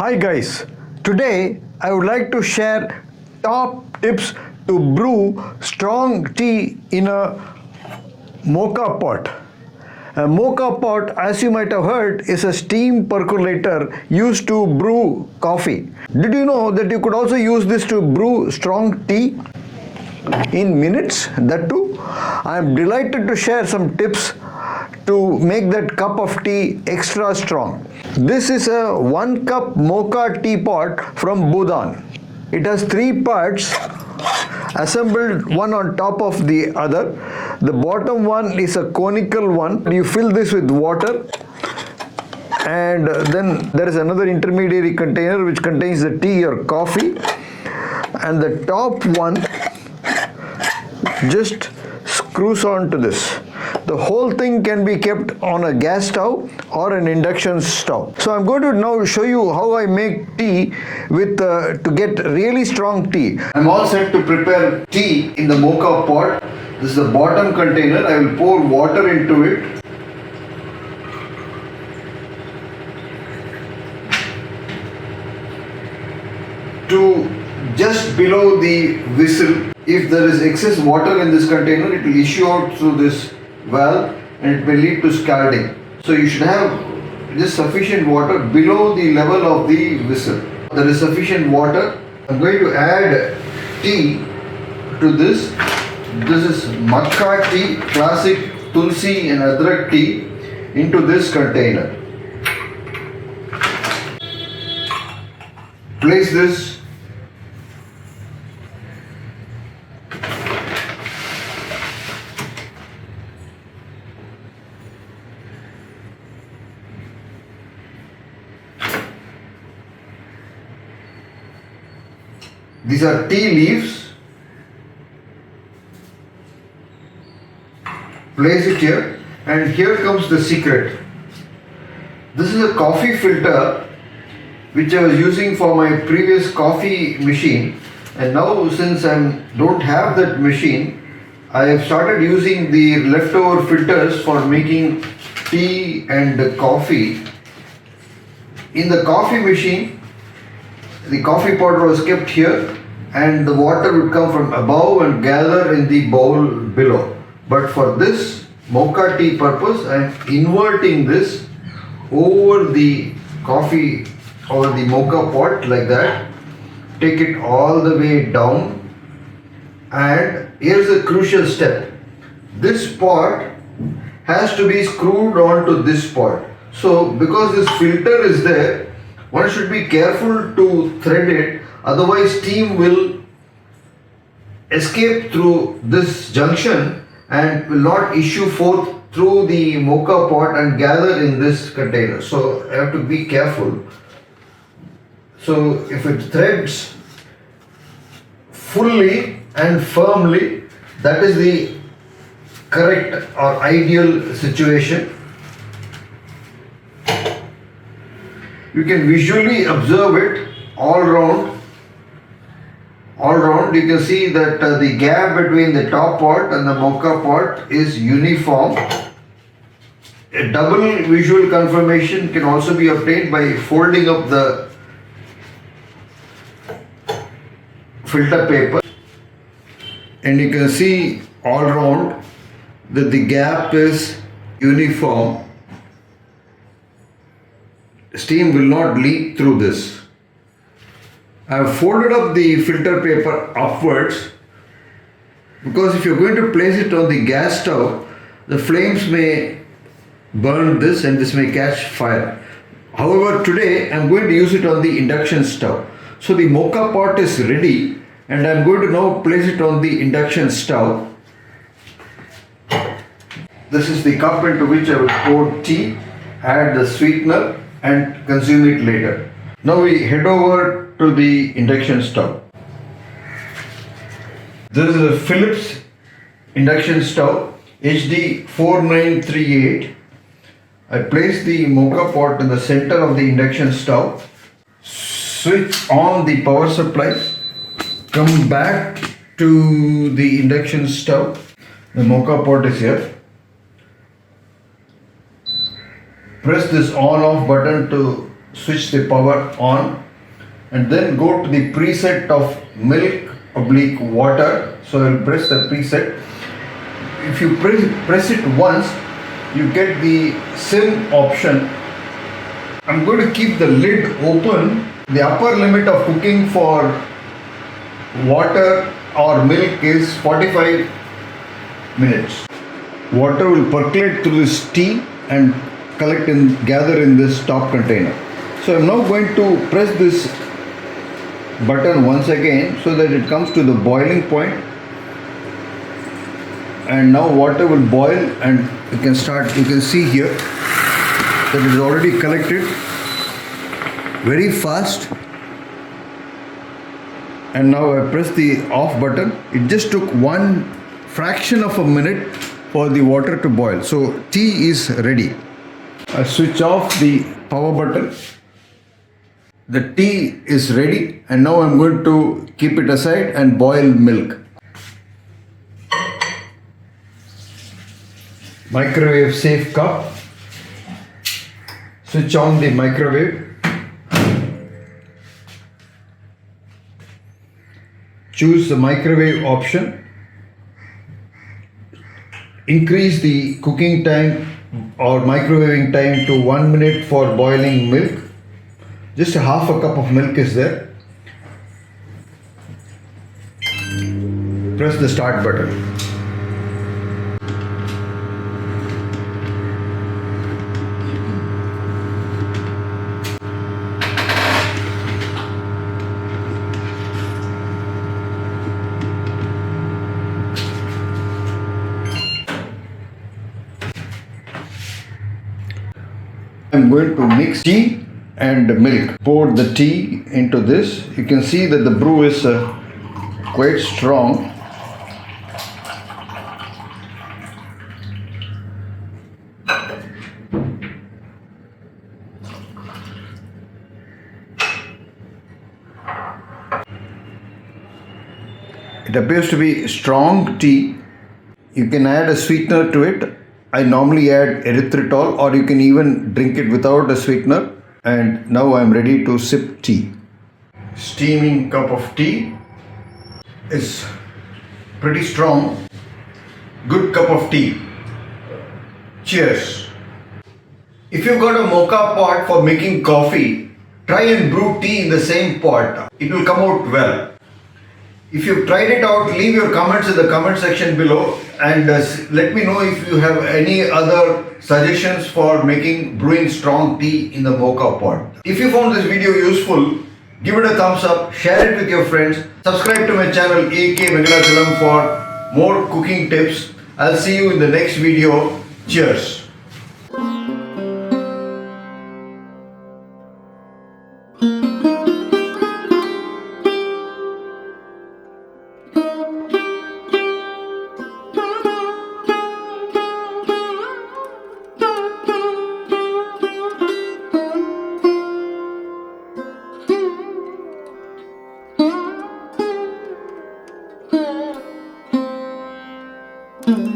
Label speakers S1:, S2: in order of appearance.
S1: Hi guys, today I would like to share top tips to brew strong tea in a Mocha pot. A Mocha pot, as you might have heard, is a steam percolator used to brew coffee. Did you know that you could also use this to brew strong tea in minutes? That too. I am delighted to share some tips to make that cup of tea extra strong. This is a 1 cup Mocha teapot from Bhutan. It has 3 parts assembled one on top of the other. The bottom one is a conical one. You fill this with water, and then there is another intermediary container which contains the tea or coffee, and the top one just screws on to this. The whole thing can be kept on a gas stove or an induction stove. So I'm going to now show you how I make tea with to get really strong tea. I'm all set to prepare tea in the Mocha pot. This is the bottom container. I will pour water into it. To just below the whistle. If there is excess water in this container, it will issue out through this valve and it may lead to scalding. So you should have just sufficient water below the level of the whistle. There is sufficient water. I'm going to add tea to this. This is Mocha tea, classic tulsi and adrak tea into this container. Place this . These are tea leaves. Place it here, and here comes the secret. This is a coffee filter which I was using for my previous coffee machine, and now since I don't have that machine, I have started using the leftover filters for making tea and coffee. In the coffee machine, the coffee pot was kept here and the water would come from above and gather in the bowl below. But for this Mocha tea purpose, I am inverting this over the coffee or the Mocha pot like that. Take it all the way down, and here's a crucial step. This pot has to be screwed onto this pot. So because this filter is there, one should be careful to thread it, otherwise steam will escape through this junction and will not issue forth through the Mocha pot and gather in this container. So I have to be careful. So if it threads fully and firmly, that is the correct or ideal situation. You can visually observe it all round. You can see that the gap between the top pot and the Mocha pot is uniform. A double visual confirmation can also be obtained by folding up the filter paper, and you can see all round that the gap is uniform. Steam will not leak through this. I have folded up the filter paper upwards because if you're going to place it on the gas stove, the flames may burn this and this may catch fire. However, today I'm going to use it on the induction stove. So the Mocha pot is ready, and I'm going to now place it on the induction stove. This is the cup into which I will pour tea, add the sweetener and consume it later. Now we head over to the induction stove. This is a Philips induction stove HD 4938. I place the Mocha pot in the center of the induction stove. Switch on the power supply. Come back to the induction stove. The Mocha pot is here. Press this on off button to switch the power on, and then go to the preset of milk oblique water. So I'll press the preset. If you press it once, you get the sim option. I'm going to keep the lid open. The upper limit of cooking for water or milk is 45 minutes. Water will percolate through this tea and gather in this top container. So I'm now going to press this button once again so that it comes to the boiling point, and now water will boil, and you can see here that it is already collected very fast. And now I press the off button. It just took one fraction of a minute for the water to boil. So tea is ready. I switch off the power button. The tea is ready, and now I'm going to keep it aside and boil milk. Microwave safe cup. Switch on the microwave. Choose the microwave option. Increase the cooking time or microwaving time to 1 minute for boiling milk. Just a half a cup of milk is there. Press the start button. I'm going to mix tea and milk. Pour the tea into this. You can see that the brew is quite strong. It appears to be strong tea. You can add a sweetener to it. I normally add erythritol, or you can even drink it without a sweetener. And now I'm ready to sip tea. Steaming cup of tea is pretty strong. Good cup of tea. Cheers. If you've got a mocha pot for making coffee, try and brew tea in the same pot. It will come out well. If you've tried it out, leave your comments in the comment section below, and let me know if you have any other suggestions for brewing strong tea in the mocha pot. If you found this video useful, give it a thumbs up, share it with your friends, subscribe to my channel A.K. for more cooking tips. I'll see you in the next video. Cheers.
S2: Mm-hmm.